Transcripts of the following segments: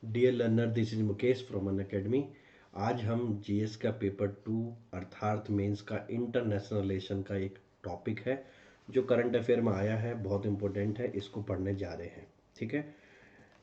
Dear learner, this is Mukesh from Unacademy. आज हम GS का पेपर 2 अर्थात मेंस का इंटरनेशनल रिलेशन का एक टॉपिक है जो करंट अफेयर में आया है, बहुत इंपॉर्टेंट है, इसको पढ़ने जा रहे हैं। ठीक है।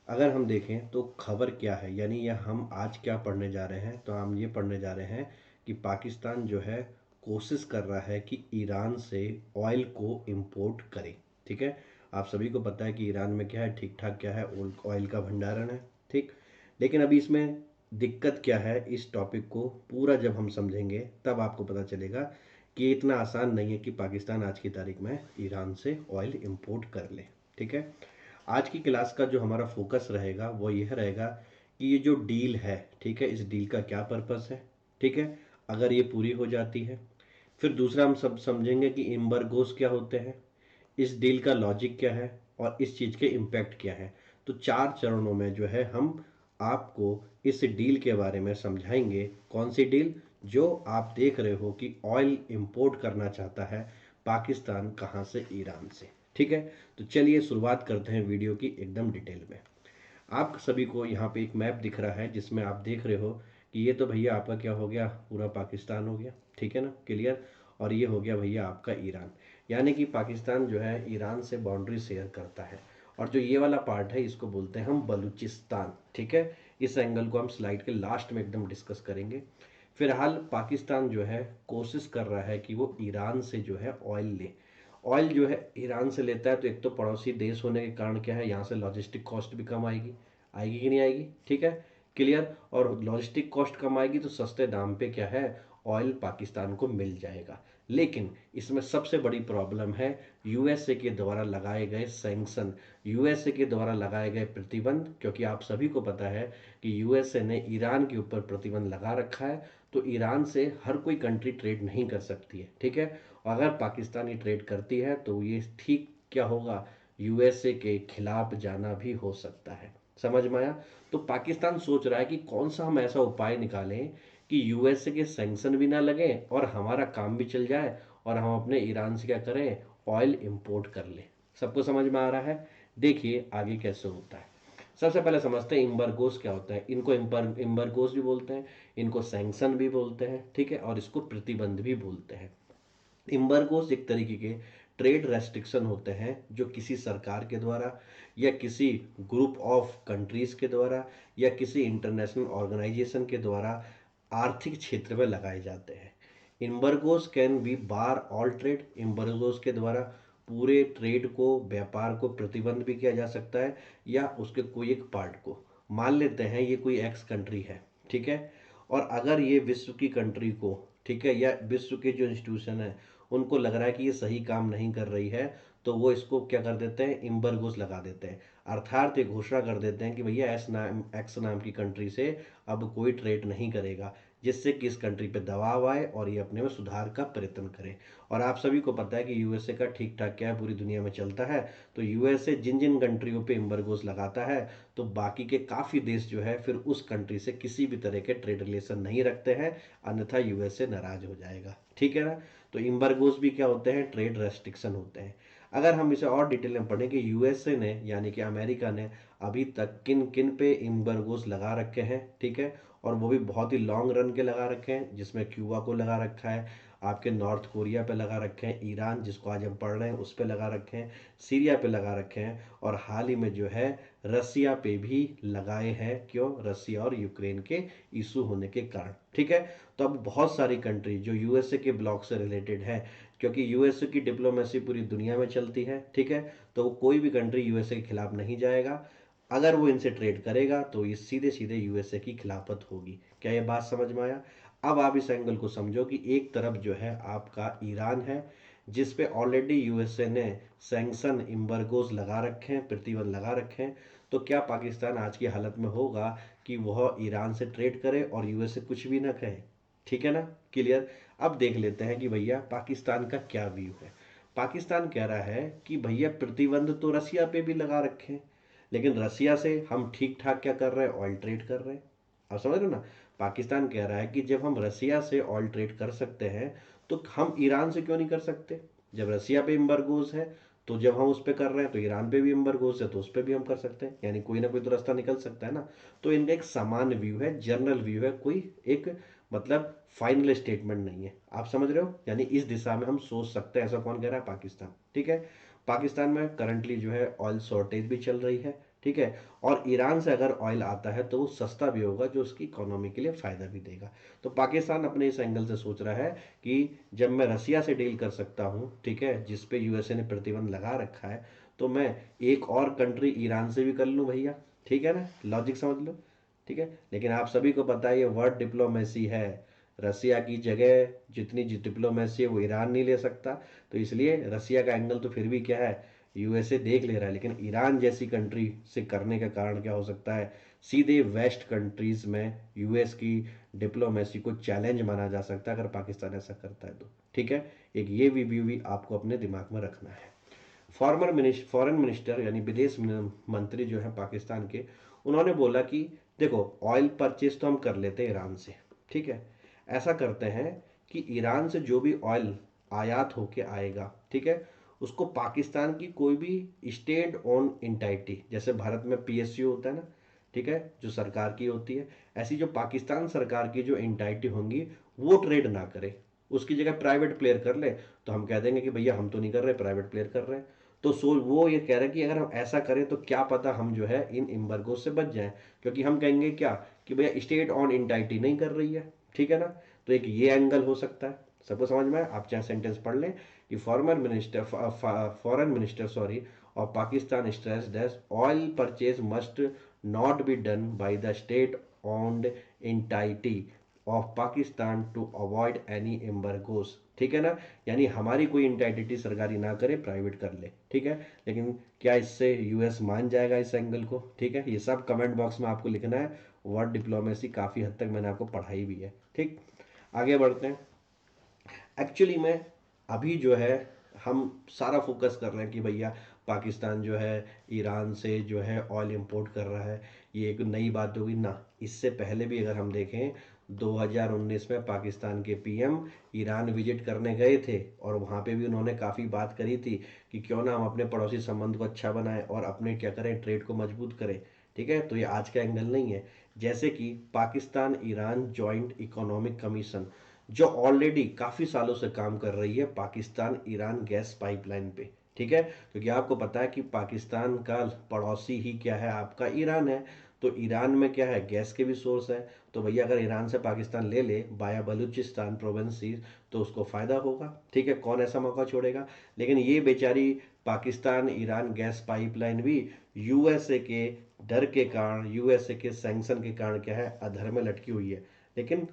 अगर हम देखें तो खबर क्या है, यानी यह हम आज क्या पढ़ने जा रहे हैं, तो हम ये पढ़ने जा रहे हैं कि पाकिस्तान जो है कोशिश कर रहा है कि ईरान से ऑयल को इंपोर्ट करे। ठीक है। आप सभी को पता है कि ईरान में क्या है, ठीक ठाक क्या है, ऑयल का भंडारण है। ठीक। लेकिन अभी इसमें दिक्कत क्या है, इस टॉपिक को पूरा जब हम समझेंगे तब आपको पता चलेगा कि ये इतना आसान नहीं है कि पाकिस्तान आज की तारीख में ईरान से ऑयल इंपोर्ट कर ले। ठीक है। आज की क्लास का जो हमारा फोकस रहेगा वो यह रहेगा कि ये जो डील है, ठीक है, इस डील का क्या पर्पस है। ठीक है। अगर ये पूरी हो जाती है, फिर दूसरा हम सब समझेंगे कि एम्बर्गोस क्या होते हैं, इस डील का लॉजिक क्या है और इस चीज़ के इम्पैक्ट क्या है। तो 4 चरणों में जो है हम आपको इस डील के बारे में समझाएंगे। कौन सी डील? जो आप देख रहे हो कि ऑयल इंपोर्ट करना चाहता है पाकिस्तान, कहाँ से? ईरान से। ठीक है। तो चलिए शुरुआत करते हैं वीडियो की एकदम डिटेल में। आप सभी को यहाँ पे एक मैप दिख रहा है जिसमें आप देख रहे हो कि ये तो भैया आपका क्या हो गया, पूरा पाकिस्तान हो गया। ठीक है ना, क्लियर। और ये हो गया भैया आपका ईरान। यानी कि पाकिस्तान जो है ईरान से बाउंड्री शेयर करता है। और जो ये वाला पार्ट है इसको बोलते हैं हम बलूचिस्तान। ठीक है। इस एंगल को हम स्लाइड के लास्ट में एकदम डिस्कस करेंगे। फिलहाल पाकिस्तान जो है कोशिश कर रहा है कि वो ईरान से जो है ऑयल ले। ऑयल जो है ईरान से लेता है तो एक तो पड़ोसी देश होने के कारण क्या है, यहाँ से लॉजिस्टिक कॉस्ट भी कम आएगी। आएगी कि नहीं आएगी? ठीक है, क्लियर। और लॉजिस्टिक कॉस्ट कम आएगी तो सस्ते दाम पे क्या है, ऑयल पाकिस्तान को मिल जाएगा। लेकिन इसमें सबसे बड़ी प्रॉब्लम है यूएसए के द्वारा लगाए गए सैंक्शन, यूएसए के द्वारा लगाए गए प्रतिबंध। क्योंकि आप सभी को पता है कि यूएसए ने ईरान के ऊपर प्रतिबंध लगा रखा है, तो ईरान से हर कोई कंट्री ट्रेड नहीं कर सकती है। ठीक है। और अगर पाकिस्तान ये ट्रेड करती है तो ये ठीक क्या होगा, यूएसए के खिलाफ जाना भी हो सकता है। समझ में आया? तो पाकिस्तान सोच रहा है कि कौन सा हम ऐसा उपाय निकालें कि यूएसए के सैंक्शन भी ना लगे और हमारा काम भी चल जाए और हम अपने ईरान से क्या करें, ऑयल इंपोर्ट कर लें। सबको समझ में आ रहा है? देखिए आगे कैसे होता है। सबसे पहले समझते हैं इम्बरगोस क्या होता है। इनको इम्बरगोस भी बोलते हैं, इनको सैंक्शन भी बोलते हैं। ठीक है। और इसको प्रतिबंध भी बोलते हैं। इम्बर्गोस एक तरीके के ट्रेड रेस्ट्रिक्शन होते हैं जो किसी सरकार के द्वारा या किसी ग्रुप ऑफ कंट्रीज के द्वारा या किसी इंटरनेशनल ऑर्गेनाइजेशन के द्वारा आर्थिक क्षेत्र में लगाए जाते हैं। Embargoes can be bar all trade. Embargoes के द्वारा पूरे ट्रेड को, व्यापार को प्रतिबंध भी किया जा सकता है या उसके कोई एक पार्ट को। मान लेते हैं ये कोई एक्स कंट्री है। ठीक है। और अगर ये विश्व की कंट्री को, ठीक है, या विश्व के जो इंस्टीट्यूशन है उनको लग रहा है कि ये सही काम नहीं कर रही है, तो वो इसको क्या कर देते हैं, इम्बरगोस लगा देते हैं। अर्थात ये घोषणा कर देते हैं कि भैया एक्स नाम की कंट्री से अब कोई ट्रेड नहीं करेगा, जिससे कि इस कंट्री पे दबाव आए और ये अपने में सुधार का प्रयत्न करे। और आप सभी को पता है कि यूएसए का ठीक ठाक क्या है, पूरी दुनिया में चलता है। तो यूएसए जिन जिन कंट्रियों पे इम्बरगोस लगाता है तो बाकी के काफ़ी देश जो है फिर उस कंट्री से किसी भी तरह के ट्रेड रिलेशन नहीं रखते हैं, अन्यथा यूएसए नाराज हो जाएगा। ठीक है ना। तो इम्बरगोस भी क्या होते हैं, ट्रेड रेस्ट्रिक्शन होते हैं। अगर हम इसे और डिटेल में पढ़ें कि यूएसए ने यानी कि अमेरिका ने अभी तक किन किन पे इम्बरगोस लगा रखे हैं, ठीक है, और वो भी बहुत ही लॉन्ग रन के लगा रखे हैं, जिसमें क्यूबा को लगा रखा है, आपके नॉर्थ कोरिया पे लगा रखे हैं, ईरान जिसको आज हम पढ़ रहे हैं उस पे लगा रखे हैं, सीरिया पे लगा रखे हैं, और हाल ही में जो है रसिया पे भी लगाए हैं। क्यों? रसिया और यूक्रेन के इशू होने के कारण। ठीक है। तो अब बहुत सारी कंट्री जो यूएसए के ब्लॉक से रिलेटेड है, क्योंकि यूएसए की डिप्लोमेसी पूरी दुनिया में चलती है, ठीक है, तो कोई भी कंट्री यूएसए के खिलाफ नहीं जाएगा। अगर वो इनसे ट्रेड करेगा तो ये सीधे सीधे यूएसए की खिलाफत होगी। क्या ये बात समझ में आया? अब आप इस एंगल को समझो कि एक तरफ जो है आपका ईरान है, जिस पे ऑलरेडी यूएसए ने सैंक्शन इम्बरगोज लगा रखे हैं, प्रतिबंध लगा रखे हैं। तो क्या पाकिस्तान आज की हालत में होगा कि वह ईरान से ट्रेड करे और यूएसए कुछ भी ना कहे? ठीक है ना, क्लियर। अब देख लेते हैं कि भैया पाकिस्तान का क्या व्यू है। पाकिस्तान कह रहा है कि भैया प्रतिबंध तो रसिया पे भी लगा रखे हैं, लेकिन रसिया से हम ठीक ठाक क्या कर रहे हैं, ऑयल ट्रेड कर रहे हैं। आप समझ रहे हो ना। पाकिस्तान कह रहा है कि जब हम रसिया से ऑयल ट्रेड कर सकते हैं तो हम ईरान से क्यों नहीं कर सकते? जब रसिया पे एम्बार्गोज है तो जब हम उस पर कर रहे हैं तो ईरान पे भी एम्बार्गोस है, तो उस पर भी हम कर सकते हैं, यानी कोई ना कोई तो रास्ता निकल सकता है ना। तो इनका एक समान व्यू है, जनरल व्यू है, कोई एक मतलब फाइनल स्टेटमेंट नहीं है। आप समझ रहे हो, यानी इस दिशा में हम सोच सकते हैं। ऐसा कौन कह रहा है? पाकिस्तान। ठीक है, पाकिस्तान में करंटली जो है ऑयल शॉर्टेज भी चल रही है। ठीक है, और ईरान से अगर ऑयल आता है तो वो सस्ता भी होगा, जो उसकी इकोनॉमी के लिए फ़ायदा भी देगा। तो पाकिस्तान अपने इस एंगल से सोच रहा है कि जब मैं रसिया से डील कर सकता हूँ, ठीक है, जिस पे यूएसए ने प्रतिबंध लगा रखा है, तो मैं एक और कंट्री ईरान से भी कर लूँ भैया। ठीक है ना, लॉजिक समझ लो। ठीक है, लेकिन आप सभी को पता है ये वर्ड डिप्लोमेसी है। रसिया की जगह जितनी डिप्लोमेसी है वो ईरान नहीं ले सकता। तो इसलिए रसिया का एंगल तो फिर भी क्या है, यूएसए देख ले रहा है, लेकिन ईरान जैसी कंट्री से करने का कारण क्या हो सकता है, सीधे वेस्ट कंट्रीज में यूएस की डिप्लोमेसी को चैलेंज माना जा सकता है अगर पाकिस्तान ऐसा करता है तो। ठीक है, एक ये रिव्यू भी आपको अपने दिमाग में रखना है। फॉरेन मिनिस्टर यानी विदेश मंत्री जो है पाकिस्तान के, उन्होंने बोला कि देखो ऑयल परचेज तो हम कर लेते हैं ईरान से। ठीक है, ऐसा करते हैं कि ईरान से जो भी ऑयल आयात होके आएगा, ठीक है, उसको पाकिस्तान की कोई भी स्टेट ओन इंटाइटी, जैसे भारत में पीएसयू होता है ना, ठीक है, जो सरकार की होती है, ऐसी जो पाकिस्तान सरकार की जो इंटाइटी होंगी वो ट्रेड ना करे, उसकी जगह प्राइवेट प्लेयर कर ले। तो हम कह देंगे कि भैया हम तो नहीं कर रहे, प्राइवेट प्लेयर कर रहे हैं। तो वो ये कह रहे हैं कि अगर हम ऐसा करें तो क्या पता हम जो है इन एम्बार्गो से बच जाएं, क्योंकि हम कहेंगे क्या कि भैया स्टेट ऑन इंटाइटी नहीं कर रही है। ठीक है ना, तो एक ये एंगल हो सकता है। सबको समझ में आया? आप चाहे सेंटेंस पढ़ लें कि foreign minister sorry of Pakistan stress that oil purchase must not be done by the state owned entity of Pakistan to avoid any embargoes. ठीक है ना, यानी हमारी कोई इंटाइटिटी सरकारी ना करे, प्राइवेट कर ले। ठीक है, लेकिन क्या इससे यूएस मान जाएगा इस एंगल को? ठीक है, ये सब कमेंट बॉक्स में आपको लिखना है। वर्ड डिप्लोमेसी काफ़ी हद तक मैंने आपको पढ़ाई भी है। ठीक, आगे बढ़ते हैं। एक्चुअली में अभी जो है हम सारा फोकस कर रहे हैं कि भैया पाकिस्तान जो है ईरान से जो है ऑयल इंपोर्ट कर रहा है, ये एक नई बात होगी ना। इससे पहले भी अगर हम देखें 2019 में पाकिस्तान के पीएम ईरान विजिट करने गए थे, और वहाँ पे भी उन्होंने काफ़ी बात करी थी कि क्यों ना हम अपने पड़ोसी संबंध को अच्छा बनाएं और अपने क्या करें, ट्रेड को मजबूत करें। ठीक है, तो ये आज का एंगल नहीं है। जैसे कि Pakistan Iran joint economic commission, जो ऑलरेडी काफ़ी सालों से काम कर रही है पाकिस्तान ईरान गैस पाइपलाइन पे। ठीक है, क्योंकि आपको पता है कि पाकिस्तान का पड़ोसी ही क्या है, आपका ईरान है। तो ईरान में क्या है, गैस के भी सोर्स है। तो भैया अगर ईरान से पाकिस्तान ले ले बाया बलूचिस्तान प्रोविंसेस तो उसको फ़ायदा होगा। ठीक है, कौन ऐसा मौका छोड़ेगा? लेकिन ये बेचारी पाकिस्तान ईरान गैस पाइपलाइन भी यूएसए के डर के कारण, यूएसए के सैंक्शन के कारण क्या है, अधर में लटकी हुई है। लेकिन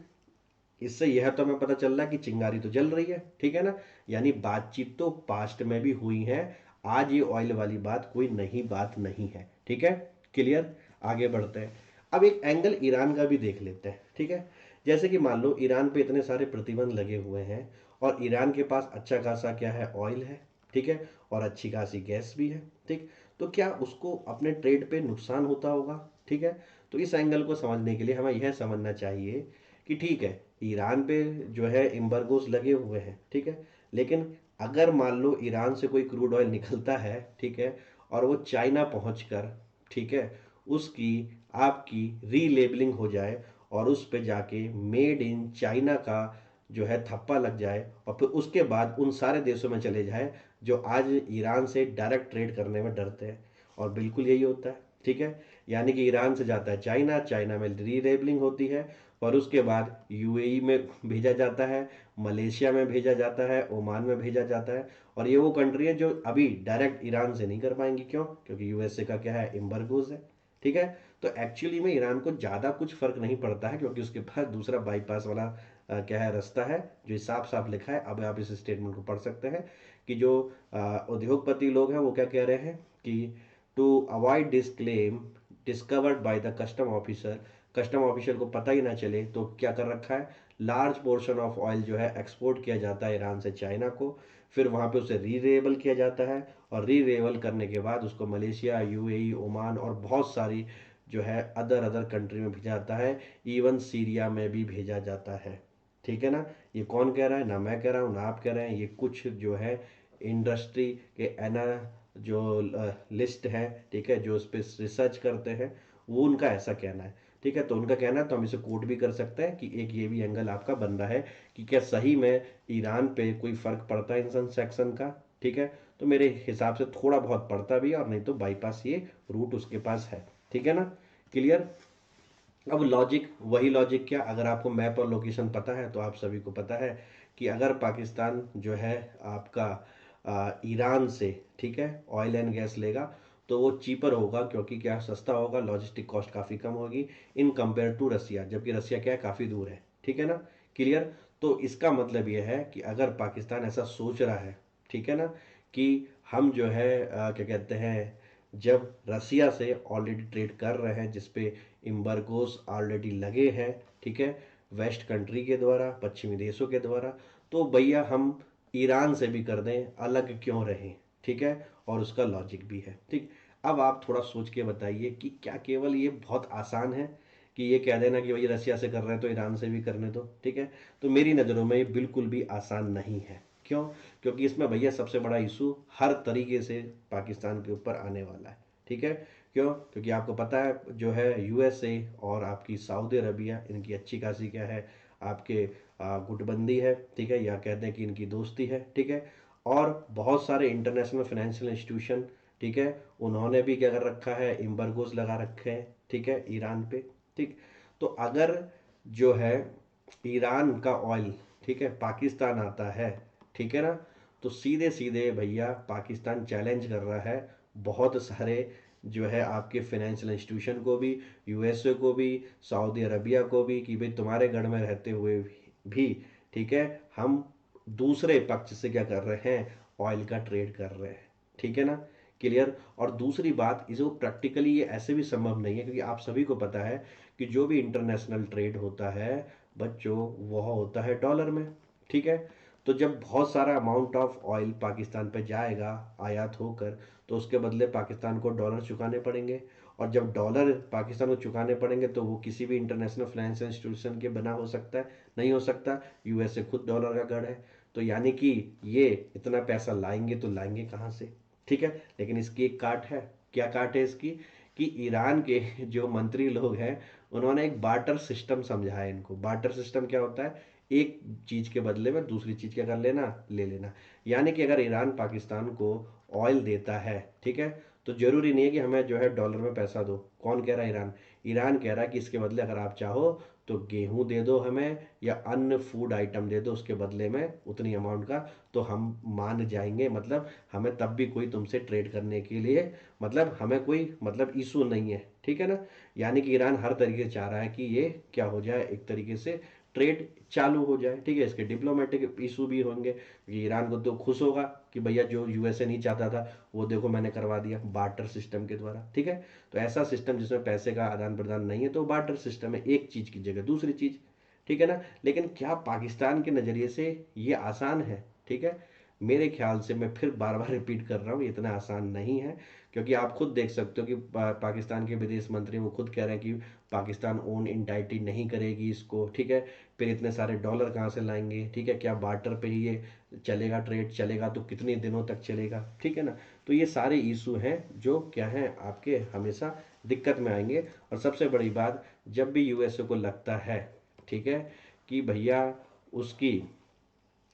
इससे यह तो हमें पता चल रहा है कि चिंगारी तो जल रही है। ठीक है ना, यानी बातचीत तो पास्ट में भी हुई है। आज ये ऑयल वाली बात कोई नई बात नहीं है। ठीक है, क्लियर? आगे बढ़ते हैं। अब एक एंगल ईरान का भी देख लेते हैं। ठीक है, जैसे कि मान लो ईरान पे इतने सारे प्रतिबंध लगे हुए हैं और ईरान के पास अच्छा खासा क्या है, ऑयल है। ठीक है, और अच्छी खासी गैस भी है। ठीक, तो क्या उसको अपने ट्रेड पे नुकसान होता होगा? ठीक है, तो इस एंगल को समझने के लिए हमें यह समझना चाहिए कि ठीक है, ईरान पे जो है एम्बार्गोस लगे हुए हैं। ठीक है, लेकिन अगर मान लो ईरान से कोई क्रूड ऑयल निकलता है, ठीक है, और वो चाइना पहुंचकर, ठीक है, उसकी आपकी रीलेबलिंग हो जाए और उस पे जाके मेड इन चाइना का जो है थप्पा लग जाए, और फिर उसके बाद उन सारे देशों में चले जाए जो आज ईरान से डायरेक्ट ट्रेड करने में डरते हैं। और बिल्कुल यही होता है। ठीक है, यानी कि ईरान से जाता है चाइना, चाइना में रीलेबलिंग होती है, और उसके बाद यूएई में भेजा जाता है, मलेशिया में भेजा जाता है, ओमान में भेजा जाता है। और ये वो कंट्री है जो अभी डायरेक्ट ईरान से नहीं कर पाएंगी। क्यों? क्योंकि यूएसए का क्या है, एम्बार्गोज है। ठीक है, तो एक्चुअली में ईरान को ज़्यादा कुछ फर्क नहीं पड़ता है, क्योंकि उसके पास दूसरा बाईपास वाला क्या है, रास्ता है, जो साफ साफ लिखा है। अब आप इस स्टेटमेंट को पढ़ सकते हैं कि जो उद्योगपति लोग हैं वो क्या कह रहे हैं कि to avoid this claim discovered by the custom officer, custom officer को पता ही ना चले तो क्या कर रखा है, लार्ज पोर्शन ऑफ ऑयल जो है एक्सपोर्ट किया जाता है ईरान से चाइना को, फिर वहाँ पे उसे रीलेबल किया जाता है, और रीलेबल करने के बाद उसको मलेशिया, यूएई, ओमान और बहुत सारी जो है अदर अदर कंट्री में भेजा जाता है, इवन सीरिया में भी भेजा जाता है। ठीक है ना, ये कौन कह रहा है? ना मैं कह रहा हूँ ना आप कह रहे हैं, ये कुछ जो है इंडस्ट्री के एना जो लिस्ट है, ठीक है, जो उस पर रिसर्च करते हैं, वो उनका ऐसा कहना है। ठीक है, तो उनका कहना है, तो हम इसे कोट भी कर सकते हैं कि एक ये भी एंगल आपका बन रहा है कि क्या सही में ईरान पे कोई फर्क पड़ता है इन सेक्शन का। ठीक है, तो मेरे हिसाब से थोड़ा बहुत पड़ता भी है, और नहीं तो बाईपास ये रूट उसके पास है। ठीक है ना, क्लियर। अब लॉजिक, वही लॉजिक क्या, अगर आपको मैप और लोकेशन पता है तो आप सभी को पता है कि अगर पाकिस्तान जो है आपका ईरान से, ठीक है, ऑयल एंड गैस लेगा तो वो चीपर होगा, क्योंकि क्या सस्ता होगा, लॉजिस्टिक कॉस्ट काफ़ी कम होगी इन कंपेयर टू रसिया, जबकि रसिया क्या है, काफ़ी दूर है। ठीक है ना, क्लियर। तो इसका मतलब ये है कि अगर पाकिस्तान ऐसा सोच रहा है, ठीक है ना, कि हम जो है क्या कहते हैं, जब रसिया से ऑलरेडी ट्रेड कर रहे हैं जिसपे इम्बर्गोस ऑलरेडी लगे हैं, ठीक है, वेस्ट कंट्री के द्वारा, पश्चिमी देशों के द्वारा, तो भैया हम ईरान से भी कर दें, अलग क्यों रहें। ठीक है, और उसका लॉजिक भी है। ठीक, अब आप थोड़ा सोच के बताइए कि क्या केवल ये बहुत आसान है कि ये कह देना कि भाई रसिया से कर रहे हैं तो ईरान से भी करने दो। ठीक है, तो मेरी नज़रों में ये बिल्कुल भी आसान नहीं है। क्यों? क्योंकि इसमें भैया सबसे बड़ा इशू हर तरीके से पाकिस्तान के ऊपर आने वाला है। ठीक है, क्यों? क्योंकि आपको पता है जो है यूएसए और आपकी सऊदी अरबिया, इनकी अच्छी खासी क्या है, आपके गुटबंदी है। ठीक है, या कहते हैं कि इनकी दोस्ती है। ठीक है, और बहुत सारे इंटरनेशनल फाइनेंशियल इंस्टीट्यूशन, ठीक है, उन्होंने भी क्या कर रखा है, एम्बार्गोज लगा रखे हैं, ठीक है, ईरान पे। ठीक, तो अगर जो है ईरान का ऑयल, ठीक है, पाकिस्तान आता है, ठीक है ना, तो सीधे सीधे भैया पाकिस्तान चैलेंज कर रहा है बहुत सारे जो है आपके फाइनेंशियल इंस्टीट्यूशन को भी, यूएसए को भी, सऊदी अरबिया को भी, कि भाई तुम्हारे गढ़ में रहते हुए भी, ठीक है, हम दूसरे पक्ष से क्या कर रहे हैं, ऑयल का ट्रेड कर रहे हैं। ठीक है ना, क्लियर। और दूसरी बात, इसको प्रैक्टिकली ये ऐसे भी संभव नहीं है, क्योंकि आप सभी को पता है कि जो भी इंटरनेशनल ट्रेड होता है बच्चों, वह होता है डॉलर में। ठीक है, तो जब बहुत सारा अमाउंट ऑफ ऑयल पाकिस्तान पे जाएगा आयात होकर, तो उसके बदले पाकिस्तान को डॉलर चुकाने पड़ेंगे, और जब डॉलर पाकिस्तान को चुकाने पड़ेंगे तो वो किसी भी इंटरनेशनल फाइनेंशियल इंस्टीट्यूशन के बना हो सकता है, नहीं हो सकता, यूएसए खुद डॉलर का गढ़ है। तो यानी कि ये इतना पैसा लाएंगे तो लाएंगे कहाँ से। ठीक है, लेकिन इसकी एक काट है। क्या काट है इसकी, कि ईरान के जो मंत्री लोग हैं, उन्होंने एक बार्टर सिस्टम समझा है इनको। बार्टर सिस्टम क्या होता है, एक चीज के बदले में दूसरी चीज क्या कर लेना, ले लेना। यानी कि अगर ईरान पाकिस्तान को ऑयल देता है, ठीक है, तो जरूरी नहीं है कि हमें जो है डॉलर में पैसा दो। कौन कह रहा है, ईरान। ईरान कह रहा है कि इसके बदले अगर आप चाहो तो गेहूं दे दो हमें, या अन्य फूड आइटम दे दो उसके बदले में उतनी अमाउंट का, तो हम मान जाएंगे। मतलब हमें तब भी कोई तुमसे ट्रेड करने के लिए, मतलब हमें कोई मतलब इशू नहीं है। ठीक है ना, यानी कि ईरान हर तरीके से चाह रहा है कि ये क्या हो जाए, एक तरीके से ट्रेड चालू हो जाए। ठीक है, इसके डिप्लोमेटिक इशू भी होंगे, क्योंकि ईरान को तो खुश होगा कि भैया जो यूएसए नहीं चाहता था वो देखो मैंने करवा दिया बार्टर सिस्टम के द्वारा। ठीक है, तो ऐसा सिस्टम जिसमें पैसे का आदान प्रदान नहीं है तो बार्टर सिस्टम है, एक चीज की जगह दूसरी चीज। ठीक है ना, लेकिन क्या पाकिस्तान के नजरिए से ये आसान है। ठीक है, मेरे ख्याल से, मैं फिर बार बार रिपीट कर रहा हूँ, इतना आसान नहीं है। क्योंकि आप खुद देख सकते हो कि पाकिस्तान के विदेश मंत्री वो खुद कह रहे हैं कि पाकिस्तान ओन इंटाइटी नहीं करेगी इसको। ठीक है, फिर इतने सारे डॉलर कहाँ से लाएंगे। ठीक है, क्या बार्टर पे ही ये चलेगा, ट्रेड चलेगा तो कितने दिनों तक चलेगा। ठीक है ना, तो ये सारे इशू हैं जो क्या हैं आपके हमेशा दिक्कत में आएंगे। और सबसे बड़ी बात, जब भी यूएसए को लगता है, ठीक है, कि भैया उसकी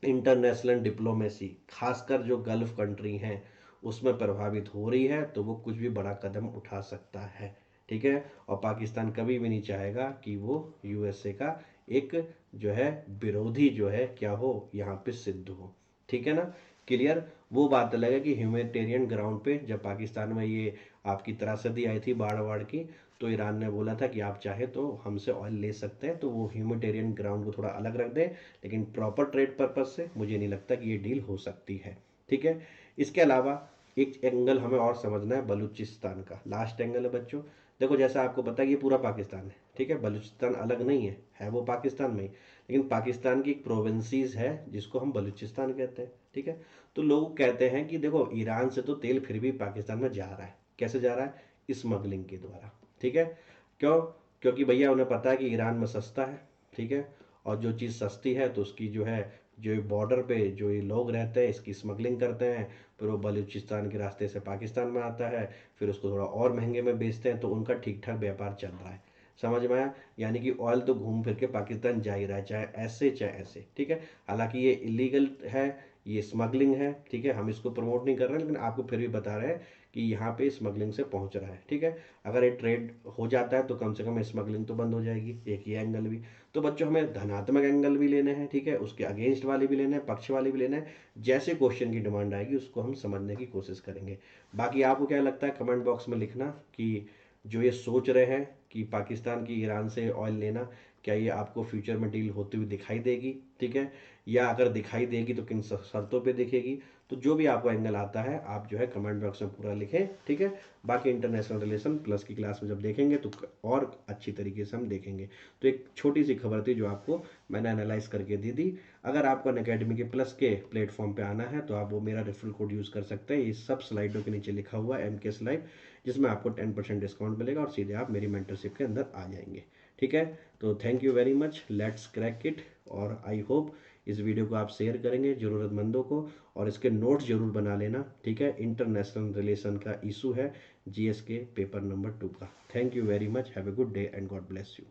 इंटरनेशनल डिप्लोमेसी, खासकर जो गल्फ कंट्री हैं, उसमें प्रभावित हो रही है, तो वो कुछ भी बड़ा कदम उठा सकता है। ठीक है, और पाकिस्तान कभी भी नहीं चाहेगा कि वो यूएसए का एक जो है विरोधी जो है क्या हो, यहाँ पे सिद्ध हो। ठीक है ना, क्लियर। वो बात अलग है कि ह्यूमैनिटेरियन ग्राउंड पे जब पाकिस्तान में ये आपकी त्रासदी आई थी बाढ़ वाड़ की, तो ईरान ने बोला था कि आप चाहे तो हमसे ऑयल ले सकते हैं, तो वो ह्यूमैनिटेरियन ग्राउंड को थोड़ा अलग रख दें, लेकिन प्रॉपर ट्रेड पर्पज से मुझे नहीं लगता कि ये डील हो सकती है। ठीक है, इसके अलावा एक एंगल हमें और समझना है बलूचिस्तान का, लास्ट एंगल है बच्चों। देखो जैसा आपको पता है ये पूरा पाकिस्तान है, ठीक है, बलूचिस्तान अलग नहीं है वो पाकिस्तान में ही, लेकिन पाकिस्तान की एक प्रोविंसीज है जिसको हम बलूचिस्तान कहते हैं। ठीक है, तो लोग कहते हैं कि देखो ईरान से तो तेल फिर भी पाकिस्तान में जा रहा है, कैसे जा रहा है, स्मगलिंग के द्वारा। ठीक है, क्यों? क्योंकि भैया उन्हें पता है कि ईरान में सस्ता है। ठीक है, और जो चीज़ सस्ती है तो उसकी जो है जो ये बॉर्डर पे जो ये लोग रहते हैं इसकी स्मगलिंग करते हैं, फिर वो बलूचिस्तान के रास्ते से पाकिस्तान में आता है, फिर उसको थोड़ा और महंगे में बेचते हैं, तो उनका ठीक ठाक व्यापार चल रहा है। समझ में आया? यानी कि ऑयल तो घूम फिर के पाकिस्तान जा ही रहा है, चाहे ऐसे, ठीक है। हालांकि ये इलीगल है, ये स्मगलिंग है, ठीक है, हम इसको प्रमोट नहीं कर रहे हैं, लेकिन आपको फिर भी बता रहे हैं कि यहाँ पे स्मगलिंग से पहुंच रहा है, ठीक है। अगर ये ट्रेड हो जाता है तो कम से कम स्मगलिंग तो बंद हो जाएगी, एक ये एंगल भी। तो बच्चों हमें धनात्मक एंगल भी लेने हैं, ठीक है, उसके अगेंस्ट वाले भी लेने हैं, पक्ष वाले भी लेने हैं। जैसे क्वेश्चन की डिमांड आएगी उसको हम समझने की कोशिश करेंगे। बाकी आपको क्या लगता है कमेंट बॉक्स में लिखना कि जो ये सोच रहे हैं कि पाकिस्तान की ईरान से ऑयल लेना, क्या ये आपको फ्यूचर में डील होती हुई दिखाई देगी, ठीक है, या अगर दिखाई देगी तो किन शर्तों पे दिखेगी। तो जो भी आपको एंगल आता है आप जो है कमेंट बॉक्स में पूरा लिखें, ठीक है। बाकी इंटरनेशनल रिलेशन प्लस की क्लास में जब देखेंगे तो और अच्छी तरीके से हम देखेंगे। तो एक छोटी सी खबर थी जो आपको मैंने एनालाइज करके दी थी। अगर आपको अनअकैडमी के प्लस के प्लेटफॉर्म पे आना है तो आप वो मेरा रेफरल कोड यूज़ कर सकते हैं, ये सब स्लाइडों के नीचे लिखा हुआ है MK स्लाइड, जिसमें आपको 10% डिस्काउंट मिलेगा और सीधे आप मेरी मेंटरशिप के अंदर आ जाएंगे, ठीक है। तो thank you very much, let's crack it. और आई होप इस वीडियो को आप शेयर करेंगे ज़रूरतमंदों को, और इसके नोट्स जरूर बना लेना, ठीक है। इंटरनेशनल रिलेशन का इशू है GS के पेपर नंबर 2 का। Thank you very much, have a good day and God bless you.